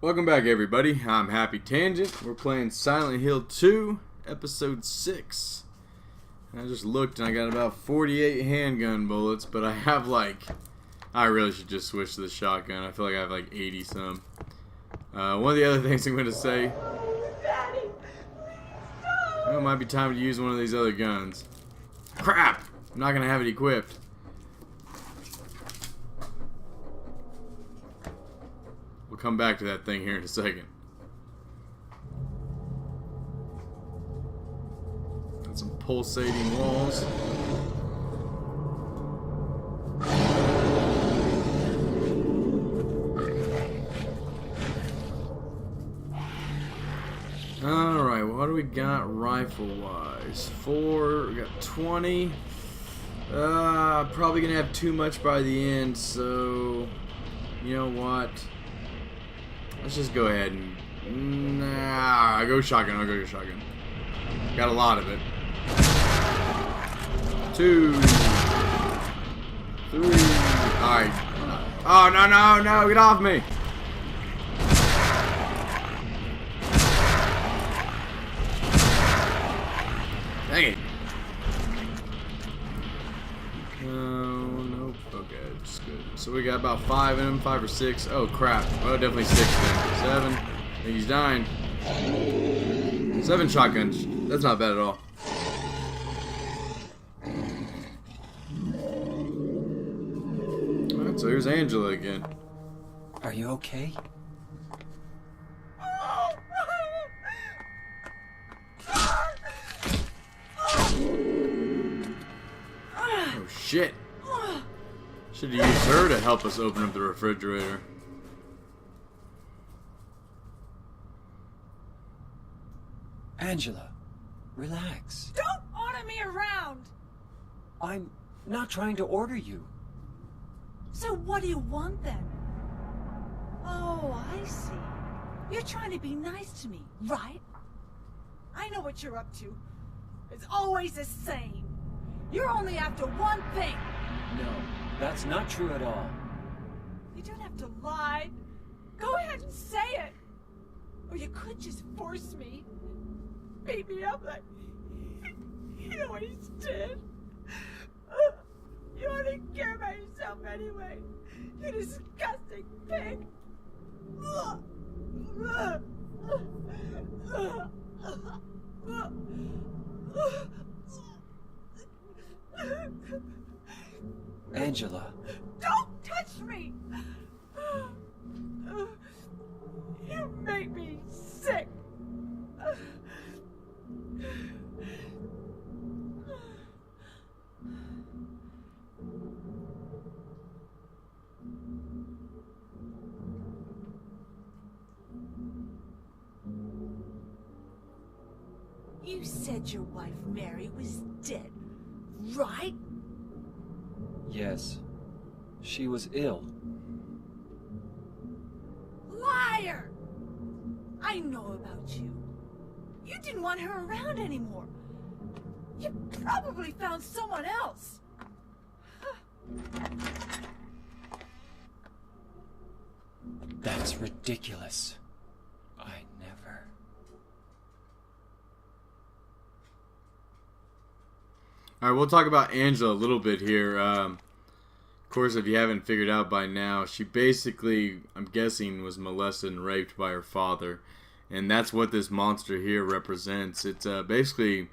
Welcome back, everybody. I'm Happy Tangent. We're playing Silent Hill 2, Episode 6. And I just looked and I got about 48 handgun bullets, but I have I really should just switch to the shotgun. I feel like I have 80 some. One of the other things I'm going to say, Daddy, well, it might be time to use one of these other guns. Crap! I'm not going to have it equipped. We'll come back to that thing here in a second. Got some pulsating walls. Alright, what do we got rifle-wise? We got 20. Probably gonna have too much by the end, so you know what? Let's just go ahead and... I'll go shotgun. Got a lot of it. 2, 3. Alright. Oh, no, get off me! Dang it. Nope. Okay, just good. So we got about 5 in them, 5 or 6. Oh crap. Oh, definitely 6 then. 7. I think he's dying. 7 shotguns. That's not bad at all. Alright, so here's Angela again. Are you okay? Oh shit. Should have used her to help us open up the refrigerator. Angela, relax. don't order me around. I'm not trying to order you. So what do you want then? Oh, I see. You're trying to be nice to me, right? I know what you're up to. It's always the same. You're only after one thing. No, that's not true at all. You don't have to lie. Go ahead and say it. Or you could just force me. Beat me up like you always did. You only care about yourself anyway. You disgusting pig. Angela, Don't touch me! You make me sick. You said your wife Mary was dead, right? yes. She was ill. Liar! I know about you. You didn't want her around anymore. You probably found someone else. That's ridiculous. I never... Alright, we'll talk about Angela a little bit here. Of course, if you haven't figured out by now, she basically, I'm guessing, was molested and raped by her father. And that's what this monster here represents. It's basically,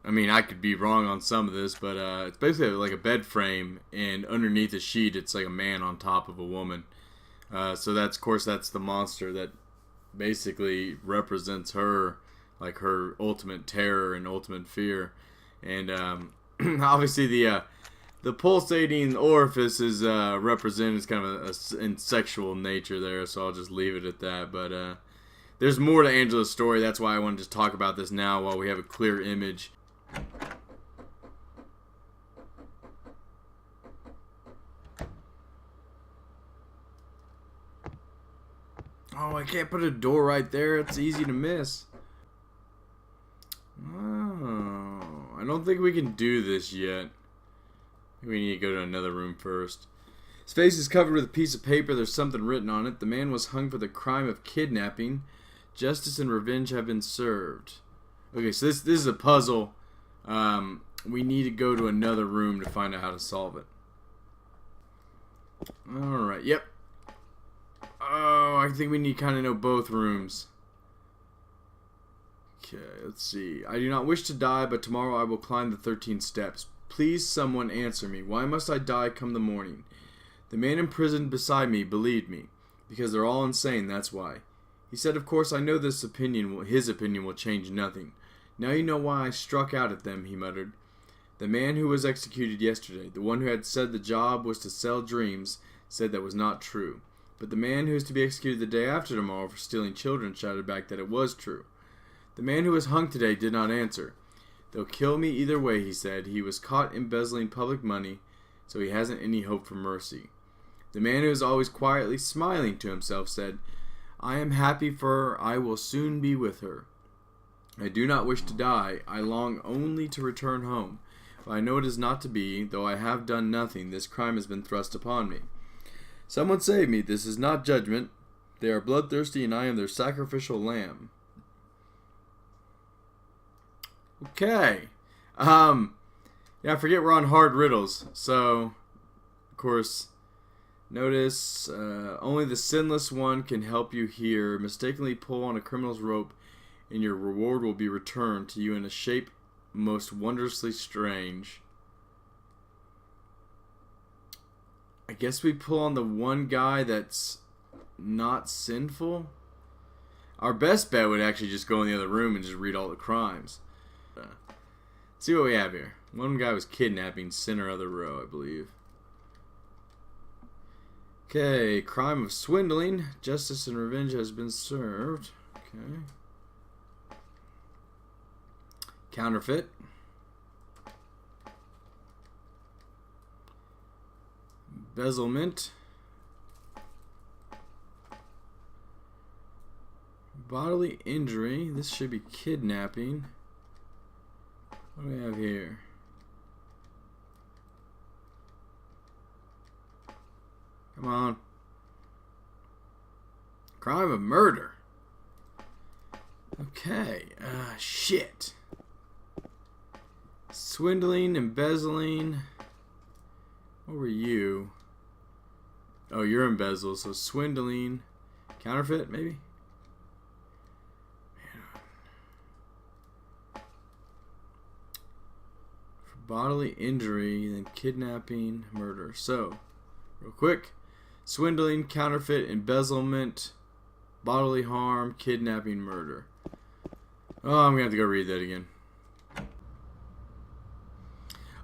I mean, I could be wrong on some of this, but it's basically like a bed frame, and underneath the sheet, it's like a man on top of a woman. So that's, of course, that's the monster that basically represents her, like her ultimate terror and ultimate fear. And obviously the pulsating orifice is represented as kind of in sexual nature there, so I'll just leave it at that. But there's more to Angela's story. That's why I want to just talk about this now while we have a clear image. Oh, I can't put a door right there. It's easy to miss. Oh, I don't think we can do this yet. We need to go to another room first. His face is covered with a piece of paper. There's something written on it. The man was hung for the crime of kidnapping. Justice and revenge have been served. Okay, so this is a puzzle. We need to go to another room to find out how to solve it. Alright, yep. Oh, I think we need to kind of know both rooms. Okay, let's see. I do not wish to die, but tomorrow I will climb the 13 steps. Please, someone answer me. Why must I die come the morning? The man imprisoned beside me believed me. Because they're all insane, that's why. He said, of course, I know his opinion will change nothing. Now you know why I struck out at them, he muttered. The man who was executed yesterday, the one who had said the job was to sell dreams, said that was not true. But the man who is to be executed the day after tomorrow for stealing children shouted back that it was true. The man who was hung today did not answer. They'll kill me either way, he said. He was caught embezzling public money, so he hasn't any hope for mercy. The man who was always quietly smiling to himself said, I am happy for her. I will soon be with her. I do not wish to die. I long only to return home. But I know it is not to be. Though I have done nothing, this crime has been thrust upon me. Someone save me. This is not judgment. They are bloodthirsty, and I am their sacrificial lamb. Okay. Yeah, I forget we're on hard riddles. So, of course, notice only the sinless one can help you here. Mistakenly pull on a criminal's rope, and your reward will be returned to you in a shape most wondrously strange. I guess we pull on the one guy that's not sinful. Our best bet would actually just go in the other room and just read all the crimes. Let's see what we have here. One guy was kidnapping, center other row, I believe. Okay, crime of swindling. Justice and revenge has been served. Okay. Counterfeit. Embezzlement. Bodily injury. This should be kidnapping. What do we have here? Come on. Crime of murder. Okay. Shit. Swindling, embezzling. What were you? Oh, you're embezzled. So swindling. Counterfeit, maybe? For bodily injury, then kidnapping, murder. So, real quick. Swindling, counterfeit, embezzlement, bodily harm, kidnapping, murder. Oh, I'm going to have to go read that again.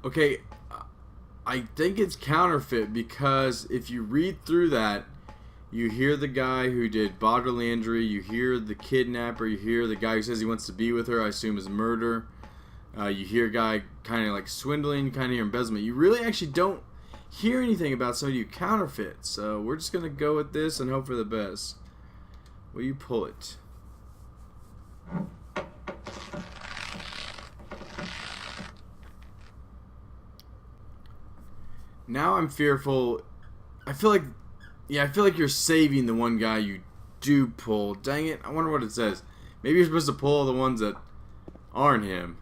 Okay, I think it's counterfeit because if you read through that, you hear the guy who did bodily injury, you hear the kidnapper, you hear the guy who says he wants to be with her, I assume is murder. You hear a guy kind of like swindling, kind of hear embezzlement. You really actually don't hear anything about somebody who counterfeits. So we're just going to go with this and hope for the best. Will you pull it? Now I'm fearful. I feel like you're saving the one guy you do pull. Dang it. I wonder what it says. Maybe you're supposed to pull the ones that aren't him.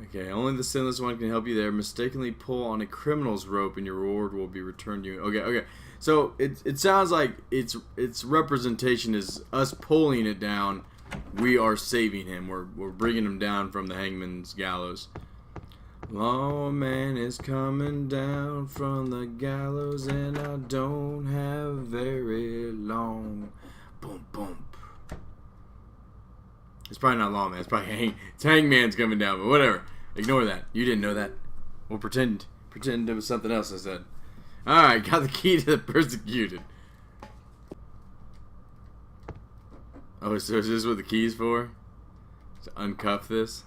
Okay, only the sinless one can help you there. Mistakenly pull on a criminal's rope and your reward will be returned to you. Okay. So it sounds like its representation is us pulling it down. We are saving him. We're bringing him down from the hangman's gallows. Lawman is coming down from the gallows and I don't have very long. Boom, boom. It's probably not Lawman. It's probably Hangman's coming down, but whatever. Ignore that. You didn't know that. We'll pretend it was something else I said. Alright, got the key to the persecuted. Oh, so is this what the key's for? To uncuff this?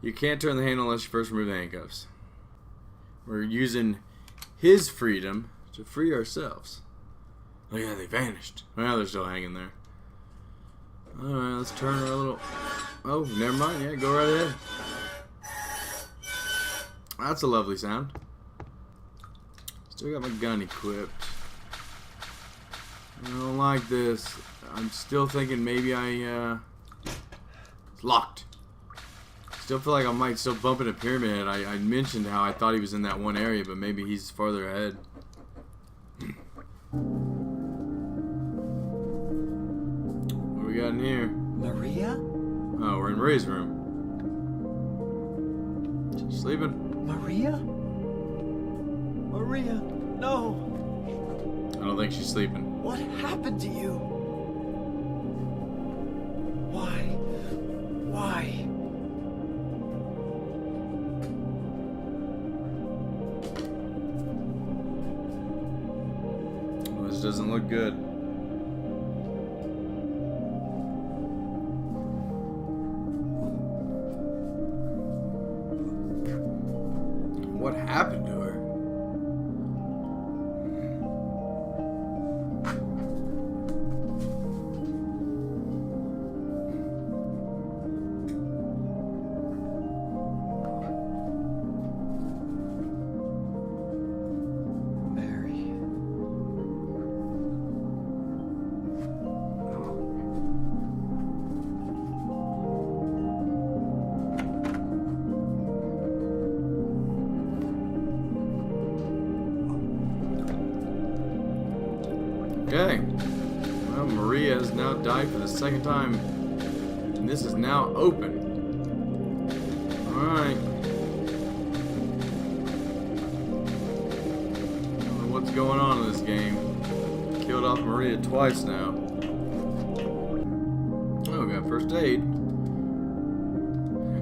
You can't turn the handle unless you first remove the handcuffs. We're using his freedom to free ourselves. Oh yeah, they vanished. Well, they're still hanging there. Alright, let's turn her a little... Oh, never mind. Yeah, go right ahead. That's a lovely sound. Still got my gun equipped. I don't like this. I'm still thinking maybe it's locked. Still feel like I might still bump into Pyramid Head. I mentioned how I thought he was in that one area, but maybe he's farther ahead. What do we got in here? Maria? Oh, we're in Ray's room. She's sleeping? Maria? Maria, no! I don't think she's sleeping. What happened to you? Why? Why? Well, this doesn't look good. What happened to her? Mary. Okay. Well, Maria has now died for the second time. And this is now open. Alright. I don't know what's going on in this game. Killed off Maria twice now. Oh, we got first aid.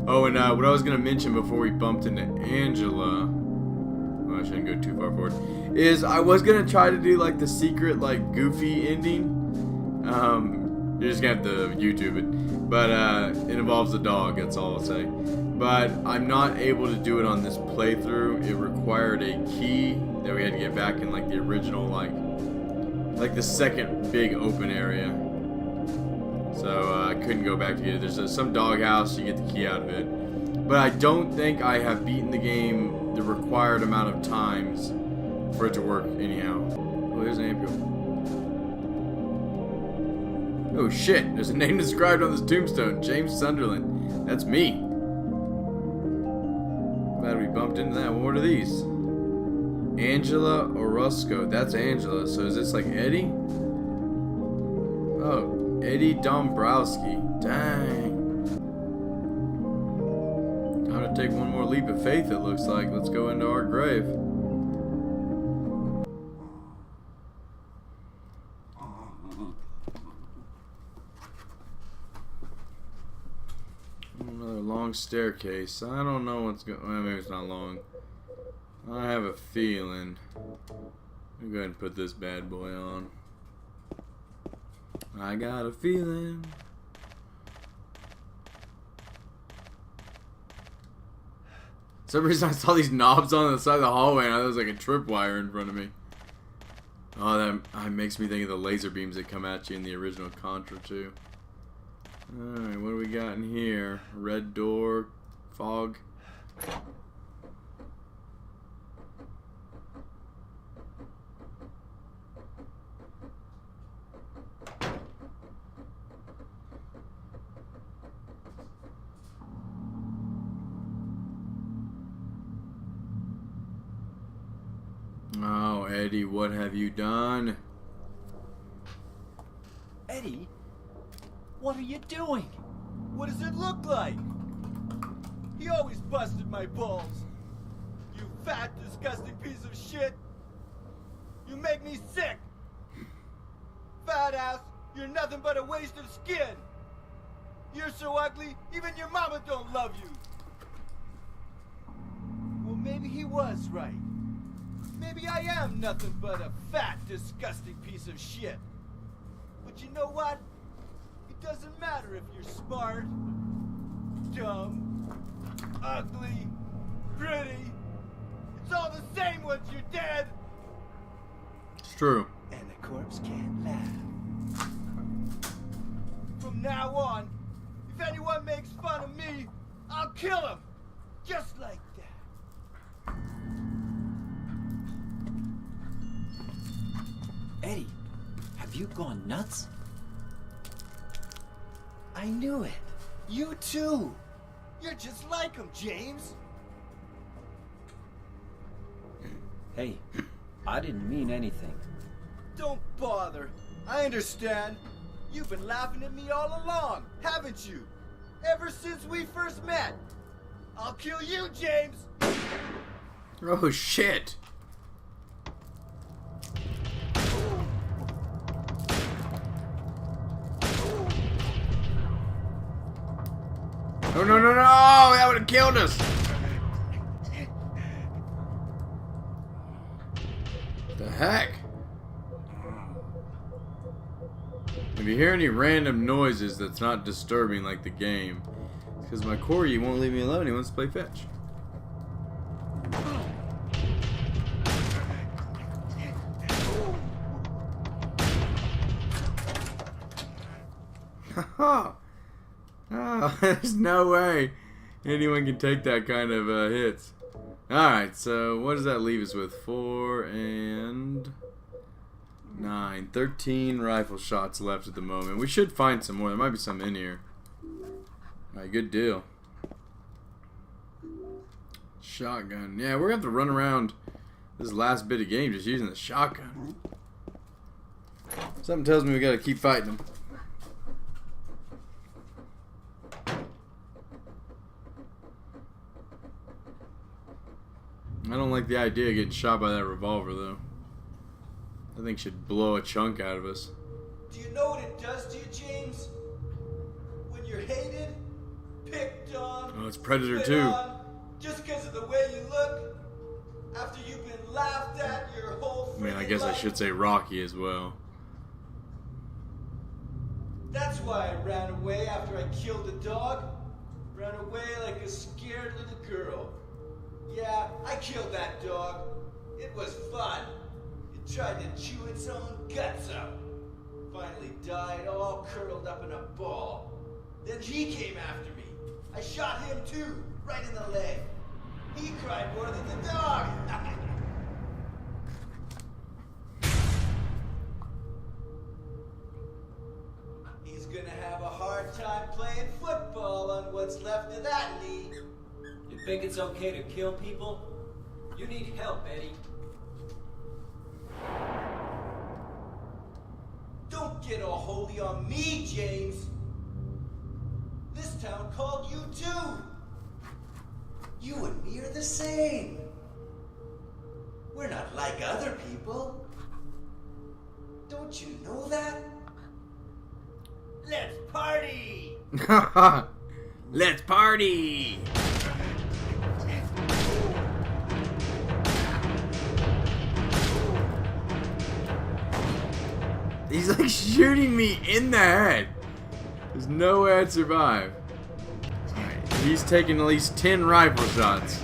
Oh, and what I was going to mention before we bumped into Angela... Well, I shouldn't go too far forward. Is I was gonna try to do like the secret like goofy ending. You're just gonna have to YouTube it. But it involves a dog, that's all I'll say. But I'm not able to do it on this playthrough. It required a key that we had to get back in like the original like the second big open area. So I couldn't go back to get it. There's some doghouse, you get the key out of it. But I don't think I have beaten the game the required amount of times for it to work anyhow. Oh, there's an ambulance. Oh shit, there's a name described on this tombstone. James Sunderland. That's me. Glad we bumped into that. What are these? Angela Orozco. That's Angela. So is this like Eddie? Oh, Eddie Dombrowski. Dang. Time to take one more leap of faith, it looks like. Let's go into our grave. Another long staircase. I don't know what's going on. Well, maybe it's not long. I have a feeling. Let me go ahead and put this bad boy on. I got a feeling. For some reason I saw these knobs on the side of the hallway and I thought it was like a tripwire in front of me. Oh, that makes me think of the laser beams that come at you in the original Contra 2. Alright, what do we got in here? Red door, fog. Oh, Eddie, what have you done? Eddie? What are you doing? What does it look like? He always busted my balls. You fat, disgusting piece of shit. You make me sick. Fat ass, you're nothing but a waste of skin. You're so ugly, even your mama don't love you. Well, maybe he was right. Maybe I am nothing but a fat, disgusting piece of shit. But you know what? It doesn't matter if you're smart, dumb, ugly, pretty. It's all the same once you're dead. It's true. And the corpse can't laugh. From now on, if anyone makes fun of me, I'll kill him. Just like that. Have you gone nuts? I knew it. You too. You're just like him, James. Hey, I didn't mean anything. Don't bother. I understand. You've been laughing at me all along, haven't you? Ever since we first met. I'll kill you, James. Oh shit! Oh no no no! That would have killed us! The heck? If you hear any random noises that's not disturbing like the game, it's because my Corgi won't leave me alone. He wants to play fetch. Haha! Oh, there's no way anyone can take that kind of hits. Alright, so what does that leave us with? 4 and 9. 13 rifle shots left at the moment. We should find some more. There might be some in here. Alright, good deal. Shotgun. Yeah, we're going to have to run around this last bit of game just using the shotgun. Something tells me we got to keep fighting them. I don't like the idea of getting shot by that revolver, though. That thing should blow a chunk out of us. Do you know what it does to you, James? When you're hated, picked on, Oh, it's Predator spit 2. on, just because of the way you look, after you've been laughed at your whole I mean, I freaking guess I life. should say Rocky as well. That's why I ran away after I killed the dog. Ran away like a scared little girl. Yeah, I killed that dog. It was fun. It tried to chew its own guts out. Finally died all curled up in a ball. Then he came after me. I shot him too, right in the leg. He cried more than the dog. He's gonna have a hard time playing football on what's left of that knee. You think it's okay to kill people? You need help, Eddie. Don't get all holy on me, James. This town called you too. You and me are the same. We're not like other people. Don't you know that? Let's party! Let's party! He's like shooting me in the head. There's no way I'd survive. Alright, he's taking at least 10 rifle shots.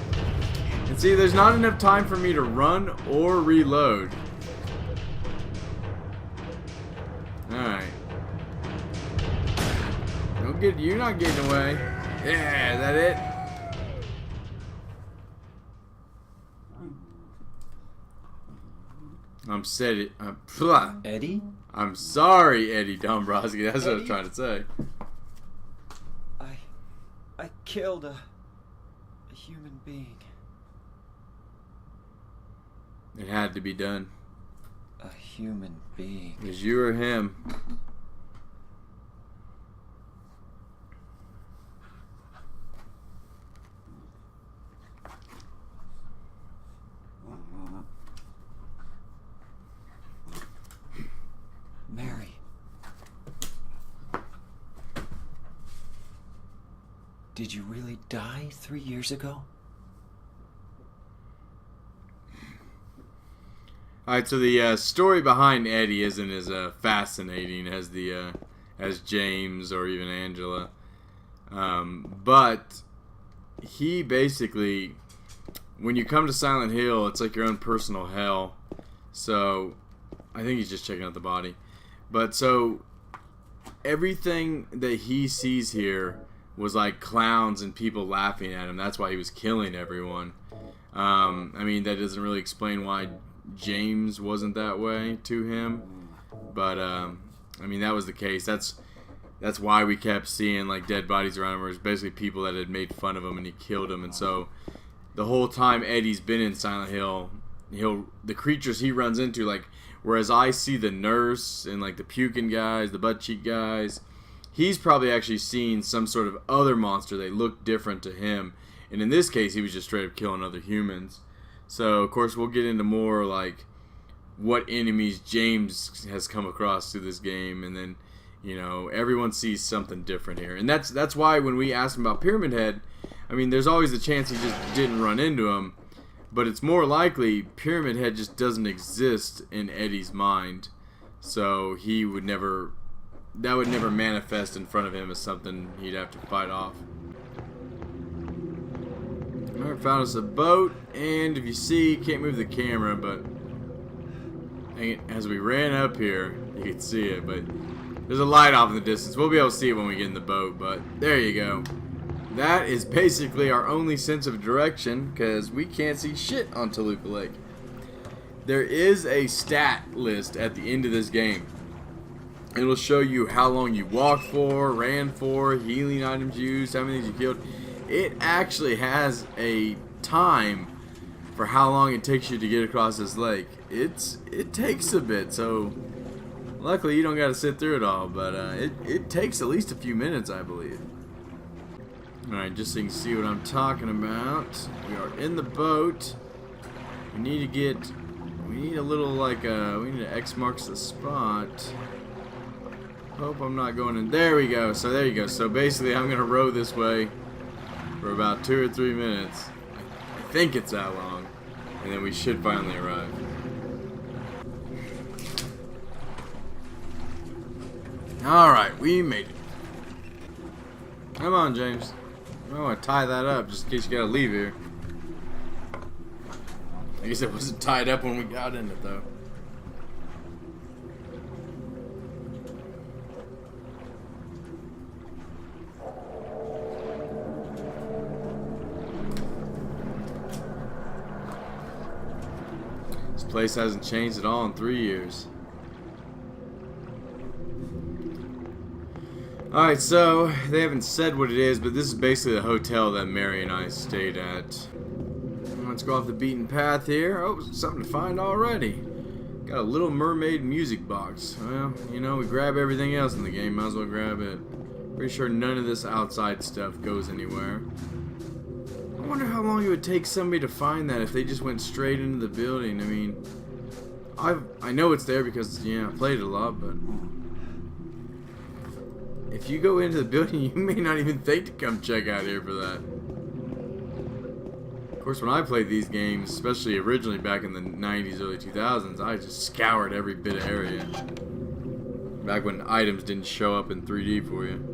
And see, there's not enough time for me to run or reload. Alright. Don't get, you're not getting away. Yeah, is that it? I'm said it. Eddie? I'm sorry, Eddie Dombrowski. That's what I was Eddie? trying to say. I killed a human being. It had to be done. A human being. It was you or him. Mary. Did you really die 3 years ago? Alright, so the story behind Eddie isn't as fascinating as the as James or even Angela, but he basically, when you come to Silent Hill, it's like your own personal hell. So I think he's just checking out the body, but so everything that he sees here was like clowns and people laughing at him. That's why he was killing everyone. I mean, that doesn't really explain why James wasn't that way to him, But I mean, that was the case. That's why we kept seeing like dead bodies around him. Where it was basically people that had made fun of him and he killed him. And so the whole time Eddie's been in Silent Hill, the creatures he runs into, like, whereas I see the nurse and like the puking guys, the butt cheek guys, he's probably actually seen some sort of other monster. They look different to him. And in this case, he was just straight up killing other humans. So, of course, we'll get into more, like, what enemies James has come across through this game. And then, you know, everyone sees something different here. And that's why when we asked him about Pyramid Head, I mean, there's always the chance he just didn't run into him. But it's more likely Pyramid Head just doesn't exist in Eddie's mind. So he would never... that would never manifest in front of him as something he'd have to fight off. Alright, found us a boat, and if you see, can't move the camera, but as we ran up here, you can see it, but there's a light off in the distance. We'll be able to see it when we get in the boat, but there you go. That is basically our only sense of direction, because we can't see shit on Toluca Lake. There is a stat list at the end of this game. It'll show you how long you walked for, ran for, healing items used, how many you killed. It actually has a time for how long it takes you to get across this lake. It takes a bit, so luckily you don't got to sit through it all, but it takes at least a few minutes, I believe. Alright, just so you can see what I'm talking about, we are in the boat. We need a little, like, we need an X marks the spot. Hope I'm not going in. There we go. So there you go. So basically I'm going to row this way for about 2 or 3 minutes. I think it's that long. And then we should finally arrive. Alright, we made it. Come on, James. I don't want to tie that up just in case you got to leave here. I guess it wasn't tied up when we got in it, though. This place hasn't changed at all in 3 years. Alright, so they haven't said what it is, but this is basically the hotel that Mary and I stayed at. Let's go off the beaten path here. Oh, something to find already. Got a Little Mermaid music box. Well, you know, we grab everything else in the game, might as well grab it. Pretty sure none of this outside stuff goes anywhere. I wonder how long it would take somebody to find that if they just went straight into the building. I mean, I know it's there because, yeah, I played it a lot, but if you go into the building, you may not even think to come check out here for that. Of course, when I played these games, especially originally back in the 90s, early 2000s, I just scoured every bit of area. Back when items didn't show up in 3D for you.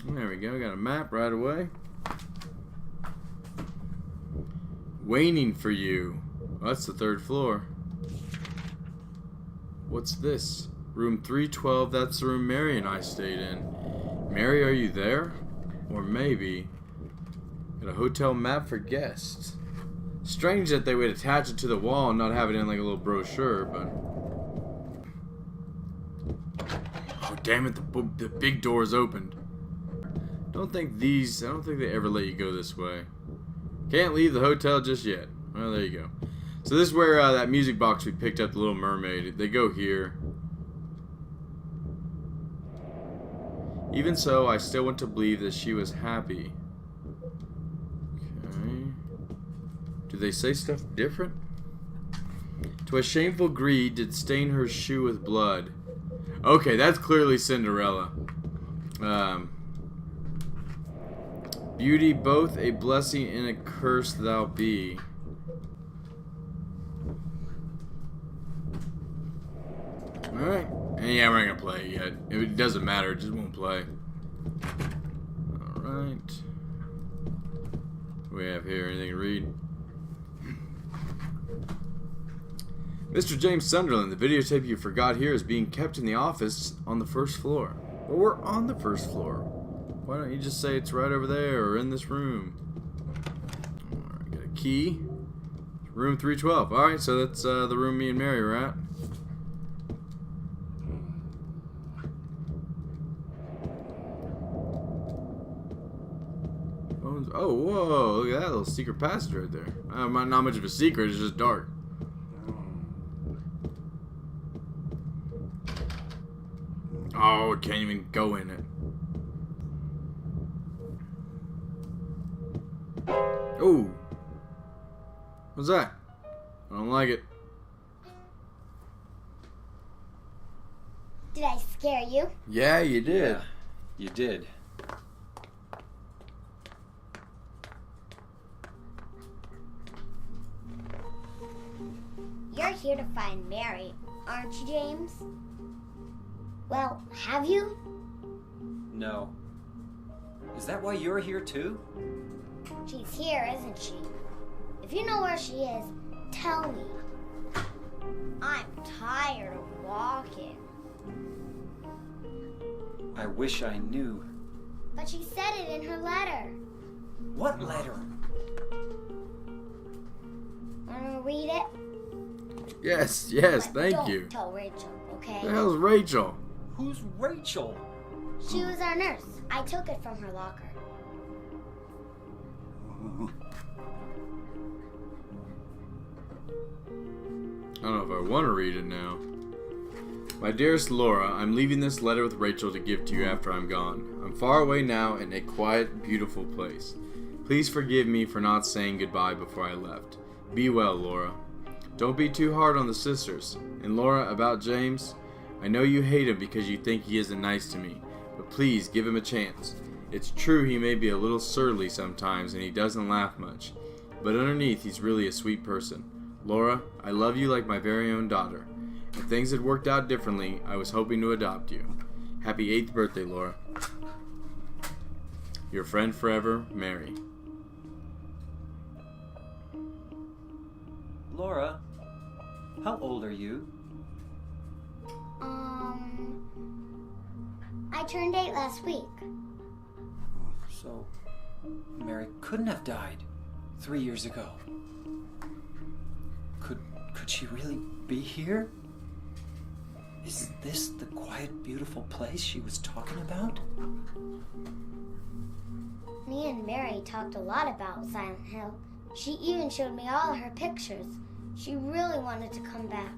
There we go, got a map right away. Waiting for you. Well, that's the 3rd floor. What's this? Room 312, that's the room Mary and I stayed in. Mary, are you there? Or maybe... got a hotel map for guests. Strange that they would attach it to the wall and not have it in like a little brochure, but... oh, damn it, the big door's opened. I don't think they ever let you go this way. Can't leave the hotel just yet. Well, there you go. So this is where that music box we picked up, the Little Mermaid. They go here. Even so, I still want to believe that she was happy. Okay. Do they say stuff different? To a shameful greed did stain her shoe with blood. Okay, that's clearly Cinderella. Beauty, both a blessing and a curse thou be. Alright. And yeah, we're not gonna play it yet. It doesn't matter, it just won't play. Alright. What do we have here? Anything to read? Mr. James Sunderland, the videotape you forgot here is being kept in the office on the 1st floor. Well, we're on the 1st floor. Why don't you just say it's right over there or in this room? Alright, got a key. Room 312. Alright, so that's the room me and Mary were at. Oh, whoa, look at that little secret passage right there. Not much of a secret, it's just dark. Oh, can't even go in it. Oh. What's that? I don't like it. Did I scare you? Yeah, you did. Yeah, you did. You're here to find Mary, aren't you, James? Well, have you? No. Is that why you're here too? She's here, isn't she? If you know where she is, tell me. I'm tired of walking. I wish I knew. But she said it in her letter. What letter? Wanna read it? Yes, But thank don't you. tell Rachel, okay? The hell's Rachel? Who's Rachel? She was our nurse. I took it from her locker. I don't know if I want to read it now. My dearest Laura, I'm leaving this letter with Rachel to give to you after I'm gone. I'm far away now in a quiet, beautiful place. Please forgive me for not saying goodbye before I left. Be well, Laura. Don't be too hard on the sisters. And Laura, about James, I know you hate him because you think he isn't nice to me, but please give him a chance. It's true he may be a little surly sometimes and he doesn't laugh much, but underneath he's really a sweet person. Laura, I love you like my very own daughter. If things had worked out differently, I was hoping to adopt you. Happy 8th birthday, Laura. Your friend forever, Mary. Laura, how old are you? I turned 8 last week. So, Mary couldn't have died 3 years ago. Could she really be here? Is this the quiet, beautiful place she was talking about? Me and Mary talked a lot about Silent Hill. She even showed me all her pictures. She really wanted to come back.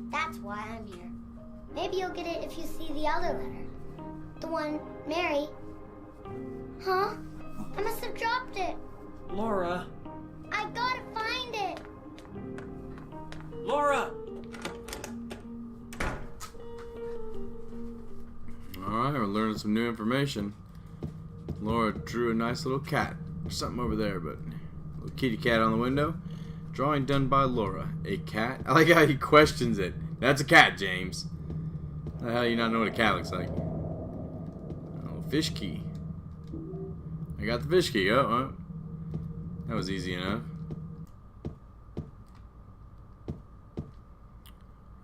That's why I'm here. Maybe you'll get it if you see the other letter. The one Mary... Huh? I must have dropped it. Laura! I gotta find it. Laura! Alright, we're learning some new information. Laura drew a nice little cat. There's something over there, but... a little kitty cat on the window. Drawing done by Laura. A cat? I like how he questions it. That's a cat, James. How do you not know what a cat looks like? Oh, fish key. I got the fish key. Oh. That was easy enough.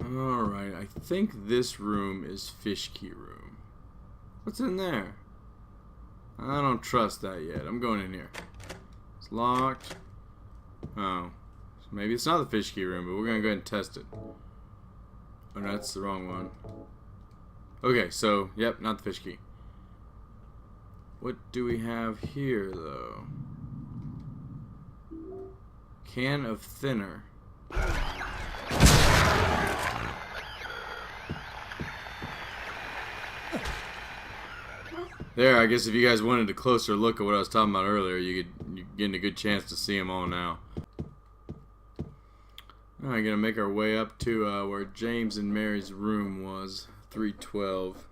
Alright, I think this room is fish key room. What's in there? I don't trust that yet. I'm going in here. It's locked. Oh. So maybe it's not the fish key room, but we're going to go ahead and test it. Oh, no, that's the wrong one. Okay, so, yep, not the fish key. What do we have here, though? Can of thinner. There, I guess if you guys wanted a closer look at what I was talking about earlier, you're getting a good chance to see them all now. Alright, gonna make our way up to where James and Mary's room was. 312.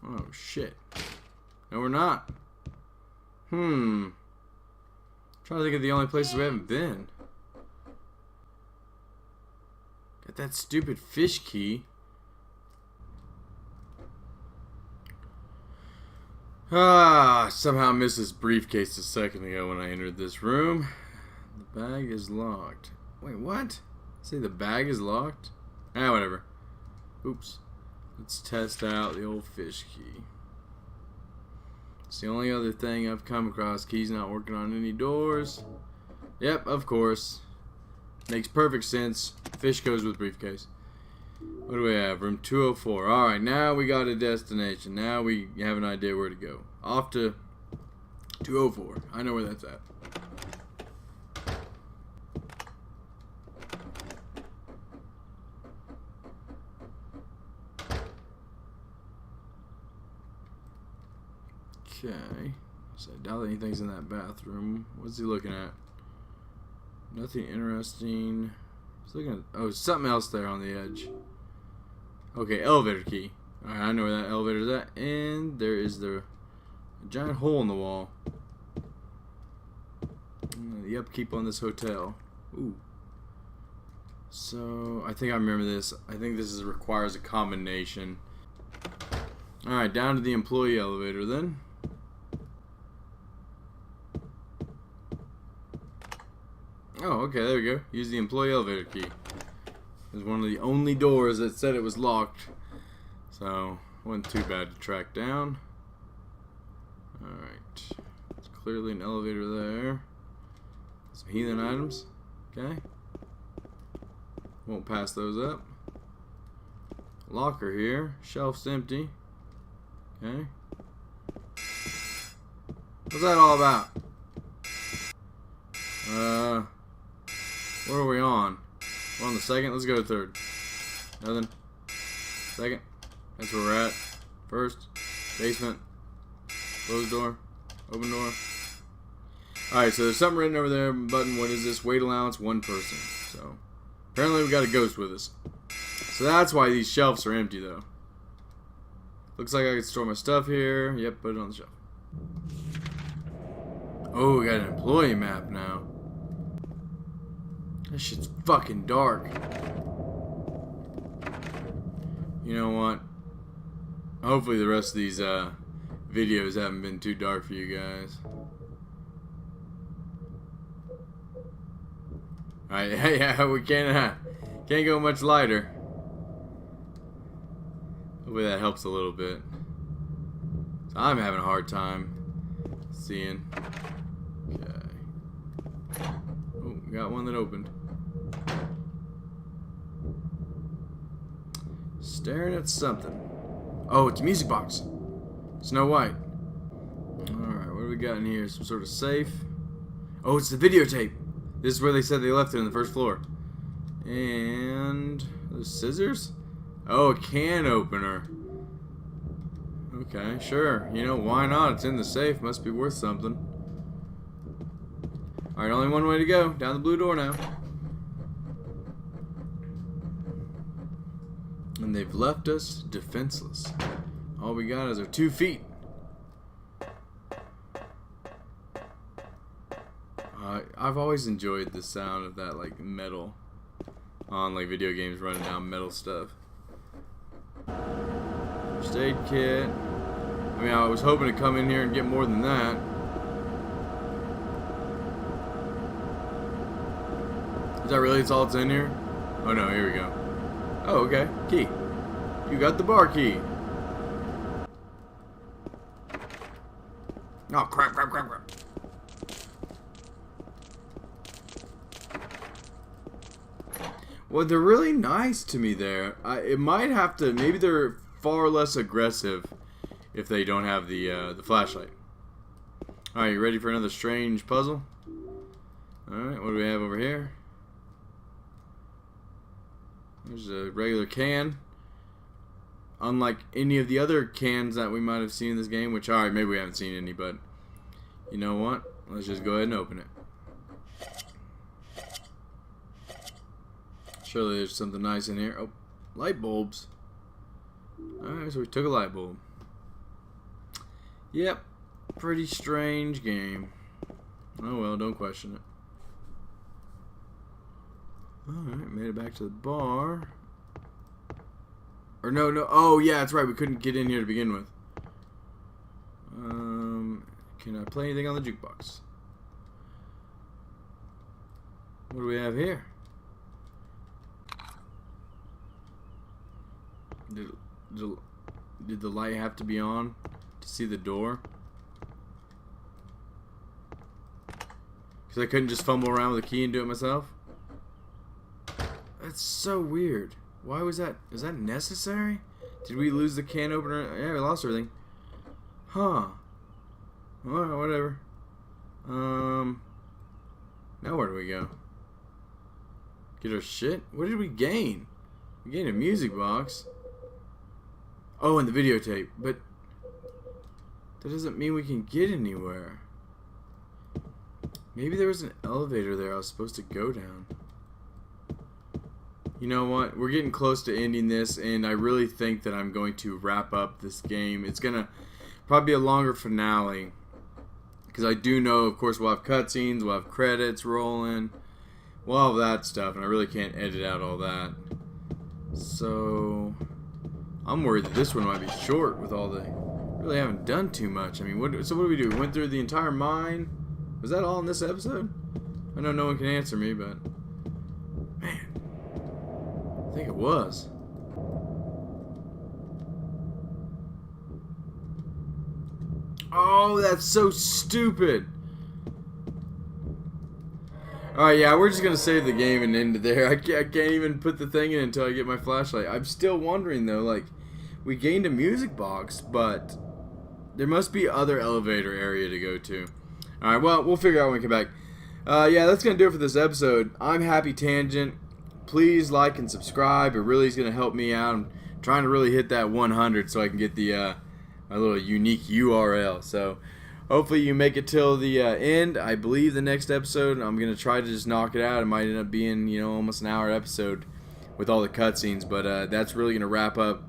Oh, shit. No, we're not. Trying to think of the only places we haven't been. Got that stupid fish key. Somehow missed this briefcase a second ago when I entered this room. The bag is locked. Wait, what? Say the bag is locked? Whatever. Oops. Let's test out the old fish key. It's the only other thing I've come across. Key's not working on any doors. Yep, of course. Makes perfect sense. Fish goes with briefcase. What do we have? Room 204. Alright, now we got a destination. Now we have an idea where to go. Off to 204. I know where that's at. Okay. So I doubt anything's in that bathroom. What's he looking at? Nothing interesting. He's looking at... Oh, something else there on the edge. Okay, elevator key. Alright, I know where that elevator's at. And there is the giant hole in the wall. The upkeep on this hotel. Ooh. So, I think I remember this. I think this requires a combination. Alright, down to the employee elevator then. Oh, okay, there we go. Use the employee elevator key. It was one of the only doors that said it was locked. So, wasn't too bad to track down. Alright. There's clearly an elevator there. Some heathen items. Okay. Won't pass those up. Locker here. Shelf's empty. Okay. What's that all about? Where are we on? We're on the second. Let's go to third. Nothing. Second. That's where we're at. First. Basement. Closed door. Open door. Alright, so there's something written over there. Button. What is this? Weight allowance. One person. So, apparently we got a ghost with us. So that's why these shelves are empty, though. Looks like I can store my stuff here. Yep, put it on the shelf. Oh, we got an employee map now. This shit's fucking dark. You know what? Hopefully the rest of these videos haven't been too dark for you guys. Alright, yeah, we can't go much lighter. Hopefully that helps a little bit. So I'm having a hard time seeing. Okay. Oh, we got one that opened. Staring at something. Oh, it's a music box. Snow White. Alright, what do we got in here? Some sort of safe. Oh, it's the videotape. This is where they said they left it on the first floor. And there's scissors? Oh, a can opener. Okay, sure. You know, why not? It's in the safe. Must be worth something. Alright, only one way to go. Down the blue door now. And they've left us defenseless. All we got is our 2 feet. I've always enjoyed the sound of that, like, metal on, like, video games running down metal stuff. First aid kit. I mean, I was hoping to come in here and get more than that. Is that really all that's in here? Oh no, here we go. Oh, okay. Key. You got the bar key. Oh, crap. Well, they're really nice to me there. It might have to... Maybe they're far less aggressive if they don't have the flashlight. Alright, you ready for another strange puzzle? Alright, what do we have over here? There's a regular can. Unlike any of the other cans that we might have seen in this game, which, alright, maybe we haven't seen any, but you know what? Let's just go ahead and open it. Surely there's something nice in here. Oh, light bulbs. Alright, so we took a light bulb. Yep, pretty strange game. Oh well, don't question it. Alright, made it back to the bar. Or no, oh yeah, that's right, we couldn't get in here to begin with. Can I play anything on the jukebox? What do we have here? Did the light have to be on to see the door? Because I couldn't just fumble around with the key and do it myself? That's so weird. Why was that? Is that necessary? Did we lose the can opener? Yeah, we lost everything. Huh. Alright, whatever. Now where do we go? Get our shit? What did we gain? We gained a music box. Oh, and the videotape. But that doesn't mean we can get anywhere. Maybe there was an elevator there I was supposed to go down. You know what? We're getting close to ending this, and I really think that I'm going to wrap up this game. It's going to probably be a longer finale. Because I do know, of course, we'll have cutscenes, we'll have credits rolling. We'll have that stuff, and I really can't edit out all that. So, I'm worried that this one might be short with all the... Really haven't done too much. I mean, what do we do? We went through the entire mine? Was that all in this episode? I know no one can answer me, but... Man. I think it was. Oh, that's so stupid. Alright, yeah, we're just going to save the game and end it there. I can't even put the thing in until I get my flashlight. I'm still wondering, though, like, we gained a music box, but there must be other elevator area to go to. Alright, well, we'll figure out when we come back. Yeah, that's going to do it for this episode. I'm Happy Tangent. Please like and subscribe. It really is going to help me out. I'm trying to really hit that 100 so I can get the my little unique URL. So hopefully you make it till the end. I believe the next episode I'm going to try to just knock it out. It might end up being, you know, almost an hour episode with all the cutscenes. But that's really going to wrap up,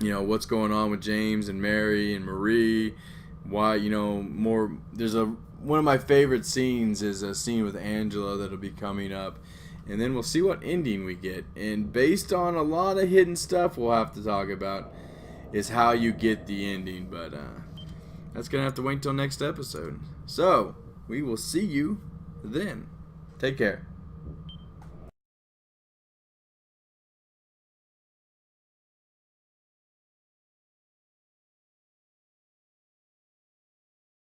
you know, what's going on with James and Mary and Marie. Why, you know, more. There's one of my favorite scenes is a scene with Angela that'll be coming up. And then we'll see what ending we get. And based on a lot of hidden stuff we'll have to talk about is how you get the ending. But that's going to have to wait until next episode. So, we will see you then. Take care.